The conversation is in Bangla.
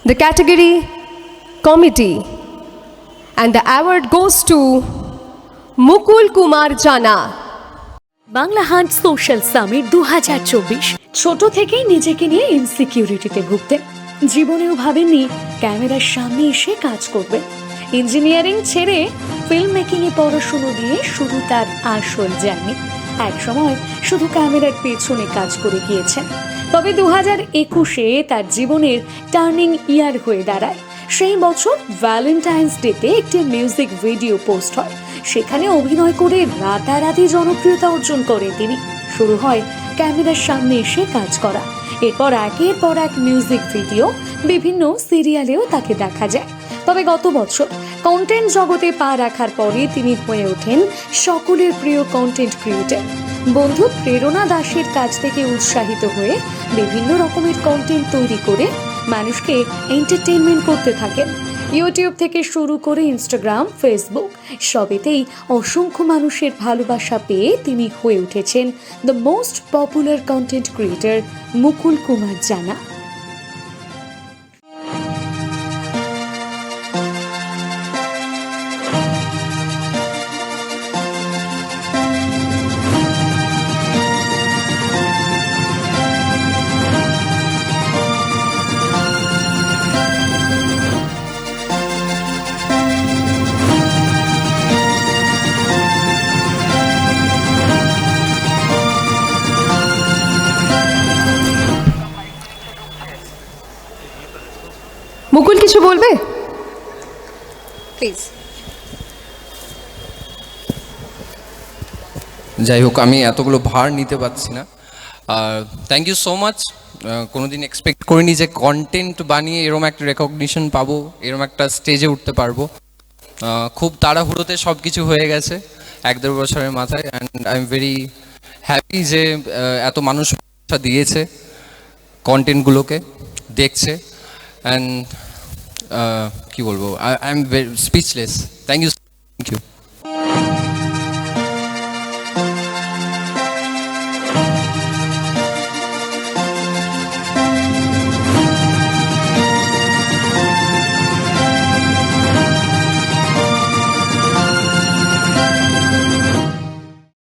The category Comedy, and the award goes to Mukul Kumar Jana. Bangla hunt social summit 2024। ছোট থেকেই নিজেকে নিয়ে ইনসিকিউরিটিতে ভুগতেন। জীবনেও ভাবেননি ক্যামেরার সামনে এসে কাজ করবেন। ইঞ্জিনিয়ারিং ছেড়ে ফিল্ম মেকিংয়ে পড়াশুনো দিয়ে শুরু তার আসল জার্নি। একসময় শুধু ক্যামেরার পেছনে কাজ করে গিয়েছেন, তবে 2021-এ তার জীবনের টার্নিং ইয়ার হয়ে দাঁড়ায়। সেই বছর ভ্যালেন্টাইন্স ডেতে একটি মিউজিক ভিডিও পোস্ট হয়, সেখানে অভিনয় করে রাতারাতি জনপ্রিয়তা অর্জন করেন তিনি। শুরু হয় ক্যামেরার সামনে এসে কাজ করা। এরপর একের পর এক মিউজিক ভিডিও, বিভিন্ন সিরিয়ালেও তাকে দেখা যায়। তবে গত বছর কন্টেন্ট জগতে পা রাখার পরে তিনি হয়ে ওঠেন সকলের প্রিয় কন্টেন্ট ক্রিয়েটর। বন্ধু প্রেরণা দাসের কাছ থেকে উৎসাহিত হয়ে বিভিন্ন রকমের কন্টেন্ট তৈরি করে মানুষকে এন্টারটেইনমেন্ট করতে থাকেন। ইউটিউব থেকে শুরু করে ইনস্টাগ্রাম, ফেসবুক সবেতেই অসংখ্য মানুষের ভালোবাসা পেয়ে তিনি হয়ে উঠেছেন the most popular content creator Mukul Kumar Jana. Mukul কিছু বলবে প্লিজ? যাই হোক, আমি এতগুলো ভার নিতে পারছি না। Thank you so much. কোনোদিন এক্সপেক্ট করিনি যে কন্টেন্ট বানিয়ে এরম একটা রেকগনিশন পাবো, এরম একটা স্টেজে উঠতে পারবো। খুব তাড়াহুড়োতে সব কিছু হয়ে গেছে 1-1.5 বছরের মাথায়, and I am very happy যে এত মানুষ দিয়েছে, কন্টেন্টগুলোকে দেখছে, অ্যান্ড কি বলবো, I am very speechless. Thank you.